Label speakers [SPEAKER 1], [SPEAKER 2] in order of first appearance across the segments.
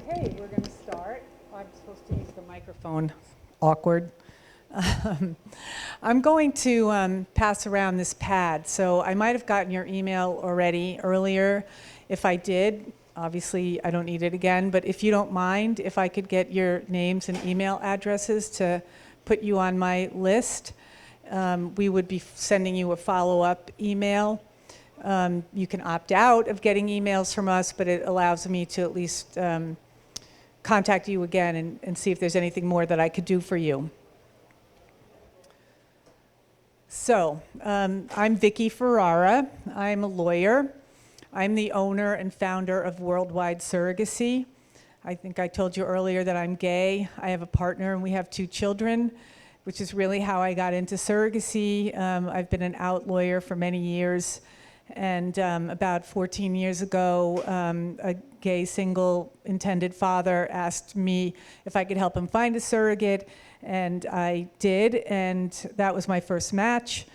[SPEAKER 1] Okay, we're going to start. I'm supposed to use the microphone. Awkward. I'm going to pass around this pad. So I might have gotten your email already earlier. If I did, obviously I don't need it again. But if you don't mind, if I could get your names and email addresses to put you on my list, we would be sending you a follow-up email. You can opt out of getting emails from us, but it allows me to at least contact you again and see if there's anything more that I could do for you. So, I'm Vicki Ferrara. I'm a lawyer. I'm the owner and founder of Worldwide Surrogacy. I think I told you earlier that I'm gay. I have a partner and we have 2 children, which is really how I got into surrogacy. I've been an out lawyer for many years. And about 14 years ago, a gay single intended father asked me if I could help him find a surrogate, and I did, and that was my first match.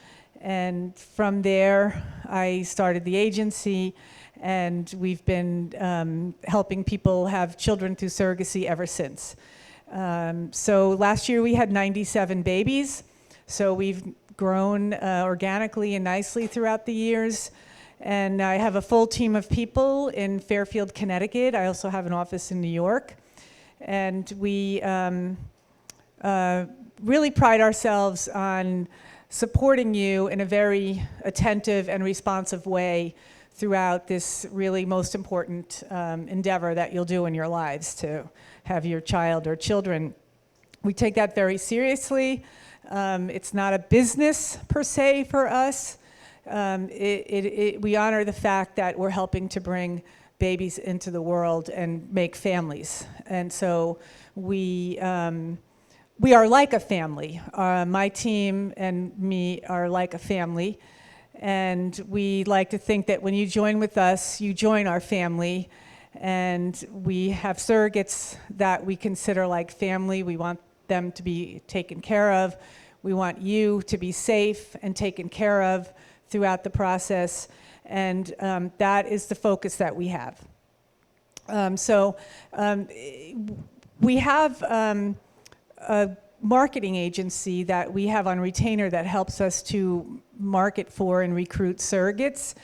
[SPEAKER 1] And from there, I started the agency, and we've been helping people have children through surrogacy ever since. So last year we had 97 babies, so we've grown organically and nicely throughout the years. And I have a full team of people in Fairfield, Connecticut. I also have an office in New York. And we really pride ourselves on supporting you in a very attentive and responsive way throughout this really most important endeavor that you'll do in your lives to have your child or children. We take that very seriously. It's not a business per se for us. We honor the fact that we're helping to bring babies into the world and make families. And so we are like a family. My team and me are like a family. And we like to think that when you join with us, you join our family. And we have surrogates that we consider like family. We want them to be taken care of. We want you to be safe and taken care of throughout the process, and that is the focus that we have. We have a marketing agency that we have on retainer that helps us to market for and recruit surrogates,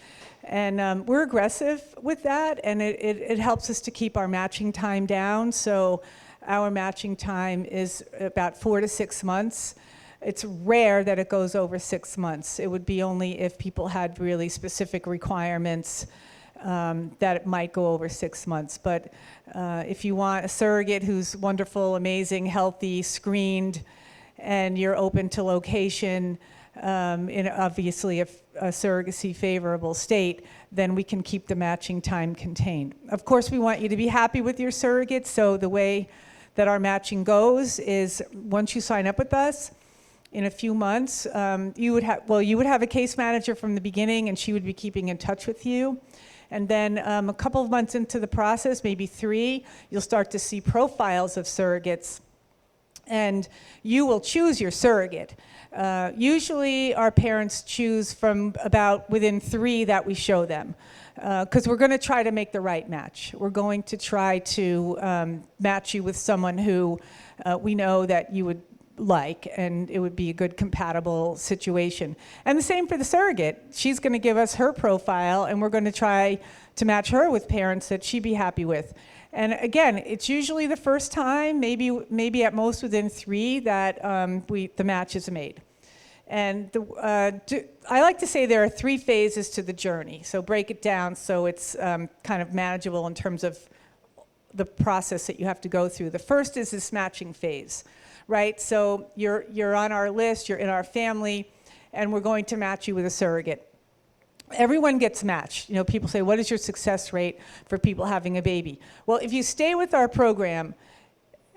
[SPEAKER 1] and we're aggressive with that, and it helps us to keep our matching time down. So our matching time is about 4 to 6 months. It's rare that it goes over 6 months. It would be only if people had really specific requirements that it might go over 6 months. But if you want a surrogate who's wonderful, amazing, healthy, screened, and you're open to location in obviously a surrogacy favorable state, then we can keep the matching time contained. Of course, we want you to be happy with your surrogate, so the way that our matching goes is once you sign up with us, in a few months, you would have a case manager from the beginning, and she would be keeping in touch with you. And then a couple of months into the process, maybe 3, you'll start to see profiles of surrogates, and you will choose your surrogate. Usually our parents choose from about within 3 that we show them, because we're going to try to make the right match. We're going to try to match you with someone who we know that you would like, and it would be a good compatible situation. And the same for the surrogate. She's going to give us her profile, and we're going to try to match her with parents that she'd be happy with. And again, it's usually the first time, maybe at most within 3, that the match is made. And I like to say there are 3 phases to the journey. So break it down so it's kind of manageable in terms of the process that you have to go through. The first is this matching phase. Right, so you're on our list, you're in our family, and we're going to match you with a surrogate. Everyone gets matched. You know, people say, what is your success rate for people having a baby? Well, if you stay with our program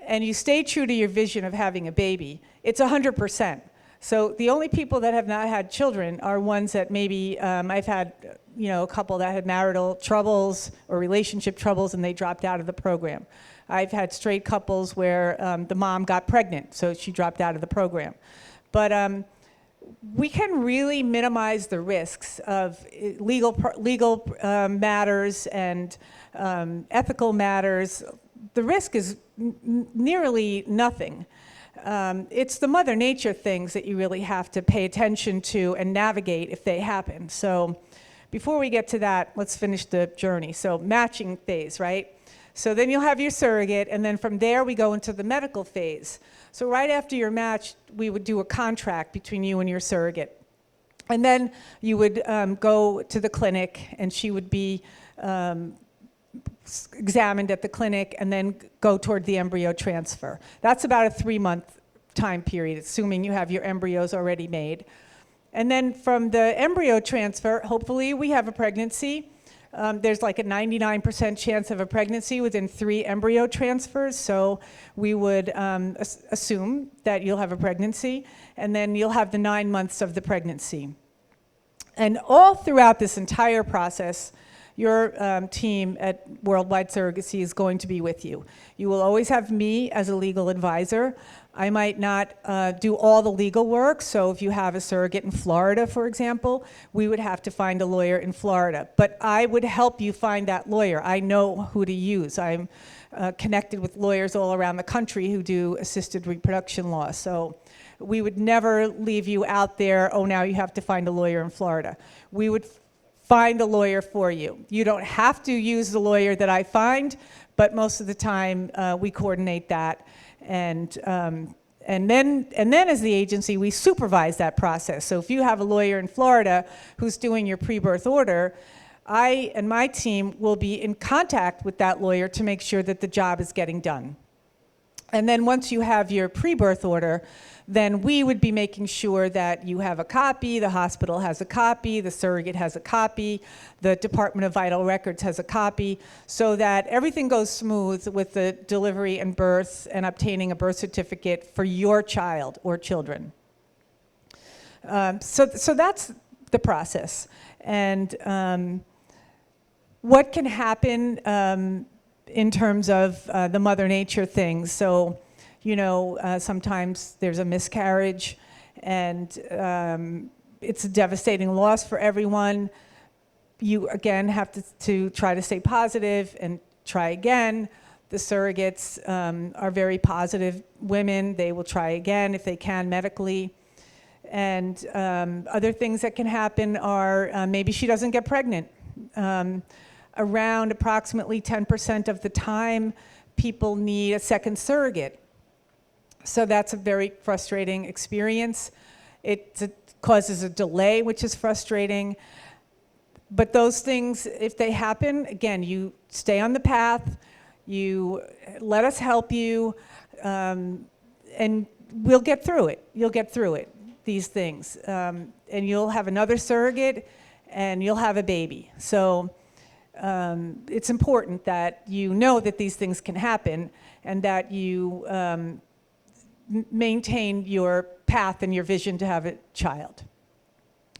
[SPEAKER 1] and you stay true to your vision of having a baby, it's 100%. So the only people that have not had children are ones that maybe I've had, a couple that had marital troubles or relationship troubles, and they dropped out of the program. I've had straight couples where the mom got pregnant, so she dropped out of the program. But we can really minimize the risks of legal matters and ethical matters. the risk is nearly nothing. It's the Mother Nature things that you really have to pay attention to and navigate if they happen. So before we get to that, let's finish the journey. So matching phase, right? So then you'll have your surrogate, and then from there we go into the medical phase. So right after your match, we would do a contract between you and your surrogate. And then you would go to the clinic, and she would be examined at the clinic, and then go toward the embryo transfer. That's about a 3-month time period, assuming you have your embryos already made. And then from the embryo transfer, hopefully we have a pregnancy. There's like a 99% chance of a pregnancy within 3 embryo transfers, so we would assume that you'll have a pregnancy, and then you'll have the 9 months of the pregnancy. And all throughout this entire process, your team at Worldwide Surrogacy is going to be with you. You will always have me as a legal advisor. I might not do all the legal work, so if you have a surrogate in Florida, for example, we would have to find a lawyer in Florida. But I would help you find that lawyer. I know who to use. I'm connected with lawyers all around the country who do assisted reproduction law. So we would never leave you out there, oh, now you have to find a lawyer in Florida. We would find a lawyer for you. You don't have to use the lawyer that I find, but most of the time we coordinate that. And then as the agency, we supervise that process. So if you have a lawyer in Florida who's doing your pre-birth order, I and my team will be in contact with that lawyer to make sure that the job is getting done. And then once you have your pre-birth order, then we would be making sure that you have a copy, the hospital has a copy, the surrogate has a copy, the Department of Vital Records has a copy, so that everything goes smooth with the delivery and birth and obtaining a birth certificate for your child or children. So that's the process. And what can happen in terms of the Mother Nature things? So, you know, sometimes there's a miscarriage, and it's a devastating loss for everyone. You, again, have to try to stay positive and try again. The surrogates are very positive women. They will try again if they can medically. And other things that can happen are maybe she doesn't get pregnant. Around approximately 10% of the time, people need a second surrogate. So that's a very frustrating experience. It causes a delay, which is frustrating. But those things, if they happen, again, you stay on the path, you let us help you, and we'll get through it. You'll get through it, these things. And you'll have another surrogate, and you'll have a baby. So it's important that you know that these things can happen, and that you maintain your path and your vision to have a child.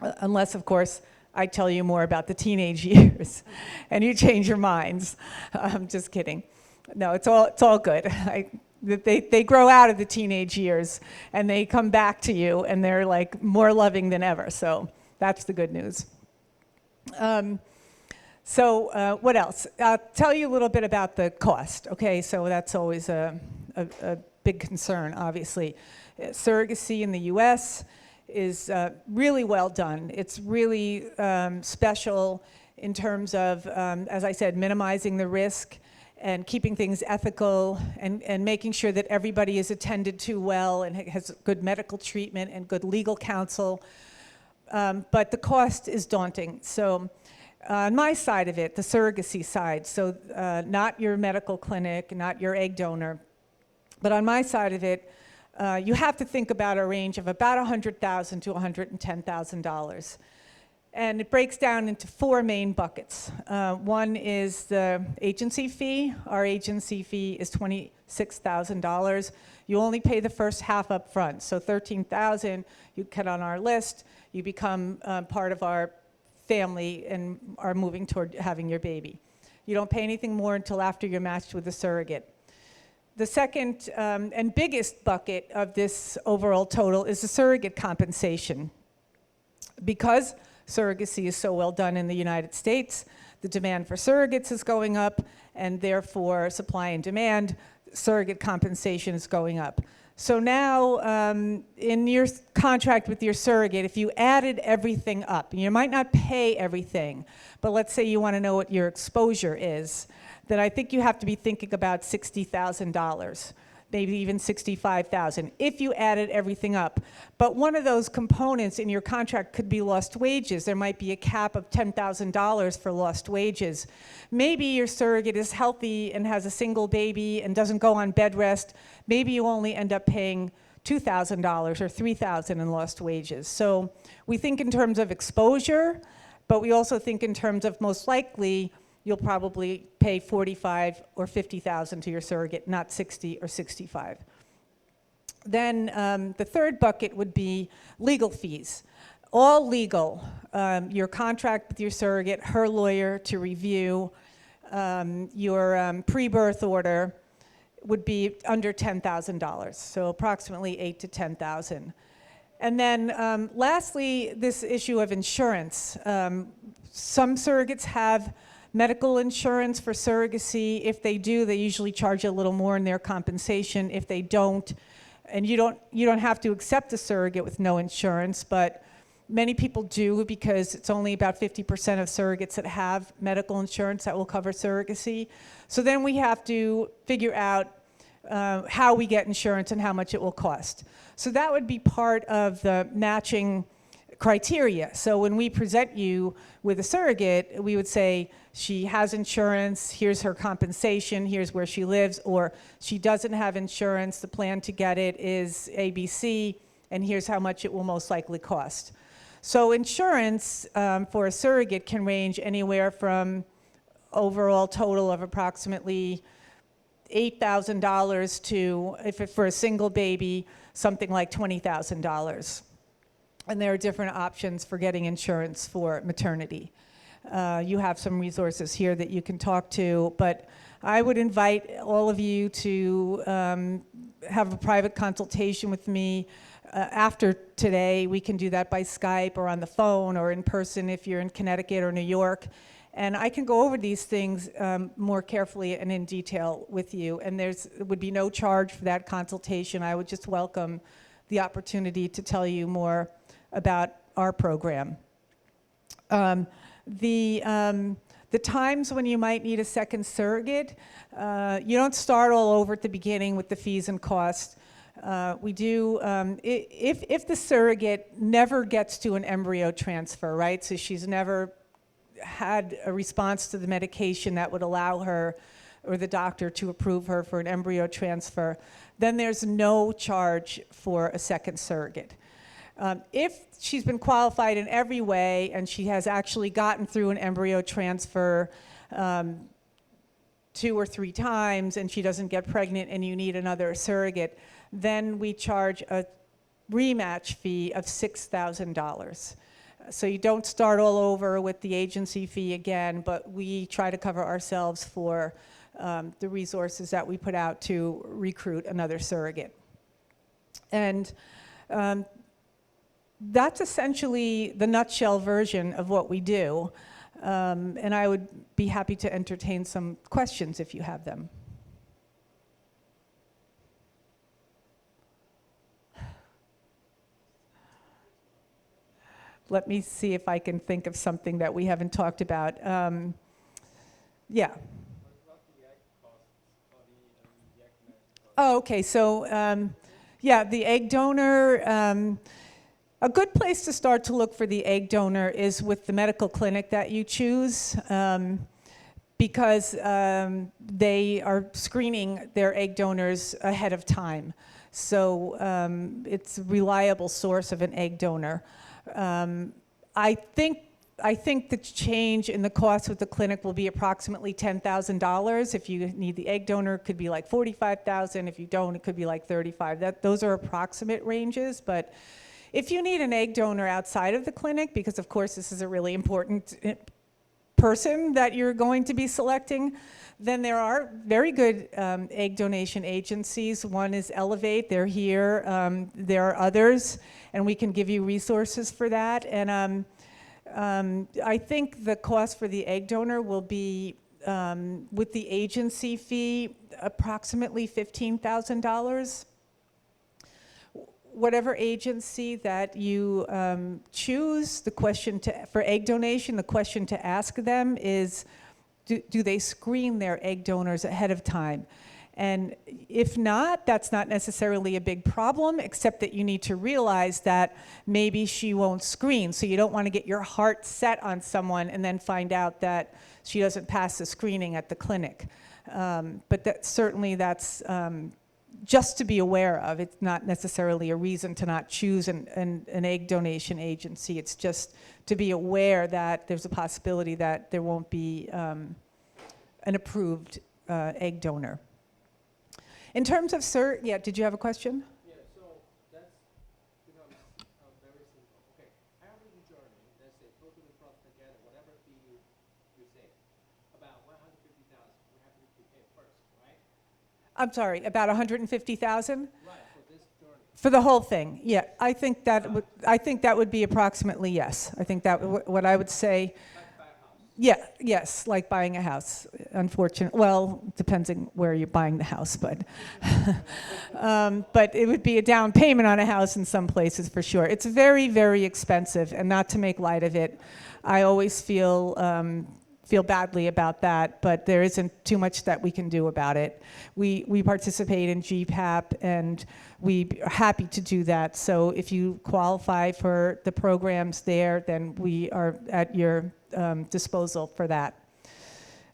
[SPEAKER 1] Unless, of course, I tell you more about the teenage years and you change your minds. I'm just kidding. No, it's all good. They grow out of the teenage years and they come back to you and they're like more loving than ever. So that's the good news. So what else? I'll tell you a little bit about the cost. Okay, so that's always a big concern, obviously. Surrogacy in the US is really well done. It's really special in terms of, as I said, minimizing the risk and keeping things ethical and making sure that everybody is attended to well and has good medical treatment and good legal counsel. But the cost is daunting. So on my side of it, the surrogacy side, so not your medical clinic, not your egg donor, but on my side of it, you have to think about a range of about $100,000 to $110,000. And it breaks down into 4 main buckets. One is the agency fee. Our agency fee is $26,000. You only pay the first half up front. So $13,000, you get on our list, you become part of our family and are moving toward having your baby. You don't pay anything more until after you're matched with a surrogate. The second and biggest bucket of this overall total is the surrogate compensation. Because surrogacy is so well done in the United States, the demand for surrogates is going up, and therefore supply and demand, surrogate compensation is going up. So now, in your contract with your surrogate, if you added everything up, you might not pay everything, but let's say you want to know what your exposure is, then I think you have to be thinking about $60,000, maybe even $65,000, if you added everything up. But one of those components in your contract could be lost wages. There might be a cap of $10,000 for lost wages. Maybe your surrogate is healthy and has a single baby and doesn't go on bed rest. Maybe you only end up paying $2,000 or $3,000 in lost wages. So we think in terms of exposure, but we also think in terms of most likely you'll probably pay $45,000 or $50,000 to your surrogate, not $60,000 or $65,000. Then the third bucket would be legal fees. All legal, your contract with your surrogate, her lawyer to review, your pre-birth order would be under $10,000, so approximately $8,000 to $10,000. And then lastly, this issue of insurance. Some surrogates have medical insurance for surrogacy. If they do, they usually charge a little more in their compensation. If they don't, and you don't have to accept a surrogate with no insurance, but many people do because it's only about 50% of surrogates that have medical insurance that will cover surrogacy. So then we have to figure out how we get insurance and how much it will cost. So that would be part of the matching criteria. So when we present you with a surrogate, we would say she has insurance, here's her compensation, here's where she lives, or she doesn't have insurance, the plan to get it is ABC, and here's how much it will most likely cost. So insurance for a surrogate can range anywhere from overall total of approximately $8,000 to, for a single baby, something like $20,000. And there are different options for getting insurance for maternity. You have some resources here that you can talk to, but I would invite all of you to have a private consultation with me after today. We can do that by Skype or on the phone or in person if you're in Connecticut or New York. And I can go over these things more carefully and in detail with you. And there would be no charge for that consultation. I would just welcome the opportunity to tell you more about our program. The times when you might need a second surrogate, you don't start all over at the beginning with the fees and costs. We do, if the surrogate never gets to an embryo transfer, right? So she's never had a response to the medication that would allow her or the doctor to approve her for an embryo transfer, then there's no charge for a second surrogate. If she's been qualified in every way and she has actually gotten through an embryo transfer 2 or 3 times and she doesn't get pregnant and you need another surrogate, then we charge a rematch fee of $6,000. So you don't start all over with the agency fee again, but we try to cover ourselves for the resources that we put out to recruit another surrogate. And that's essentially the nutshell version of what we do. And I would be happy to entertain some questions if you have them. Let me see if I can think of something that we haven't talked about. Yeah. Oh, okay. So, yeah, the egg donor. A good place to start to look for the egg donor is with the medical clinic that you choose, because they are screening their egg donors ahead of time. So it's a reliable source of an egg donor. I think the change in the cost with the clinic will be approximately $10,000. If you need the egg donor, it could be like $45,000. If you don't, it could be like $35,000. Those are approximate ranges, but if you need an egg donor outside of the clinic, because of course this is a really important person that you're going to be selecting, then there are very good egg donation agencies. One is Elevate, they're here. There are others, and we can give you resources for that. And I think the cost for the egg donor will be, with the agency fee, approximately $15,000. Whatever agency that you choose, the question for egg donation, the question to ask them is, do they screen their egg donors ahead of time? And if not, that's not necessarily a big problem, except that you need to realize that maybe she won't screen. So you don't want to get your heart set on someone and then find out that she doesn't pass the screening at the clinic. But that's just to be aware of. It's not necessarily a reason to not choose an egg donation agency. It's just to be aware that there's a possibility that there won't be an approved egg donor. In terms of yeah, did you have a question?
[SPEAKER 2] Yeah, so that's becomes very simple. Okay, average journey, let's say totally plus together, whatever fee you say, about 150,000, we have to pay first, right?
[SPEAKER 1] I'm sorry, about 150,000?
[SPEAKER 2] Right, for this journey.
[SPEAKER 1] For the whole thing, yeah. I think that would be approximately yes. I think that what I would say. Yeah, yes, like buying a house. Unfortunately, well, depends on where you're buying the house, but but it would be a down payment on a house in some places for sure. It's very, very expensive, and not to make light of it, I always feel badly about that, but there isn't too much that we can do about it. We participate in GPAP, and we are happy to do that. So if you qualify for the programs there, then we are at your disposal for that.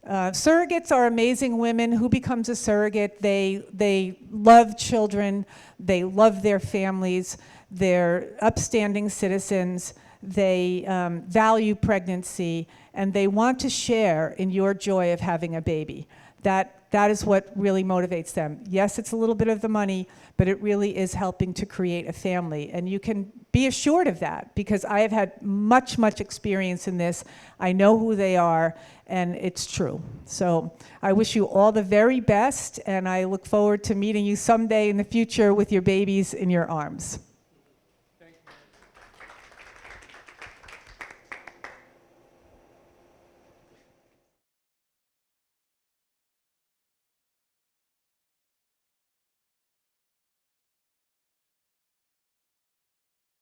[SPEAKER 1] Surrogates are amazing women. Who becomes a surrogate? They love children, they love their families, they're upstanding citizens, they value pregnancy, and they want to share in your joy of having a baby. That is what really motivates them. Yes, it's a little bit of the money, but it really is helping to create a family. And you can be assured of that, because I have had much, much experience in this. I know who they are, and it's true. So I wish you all the very best, and I look forward to meeting you someday in the future with your babies in your arms.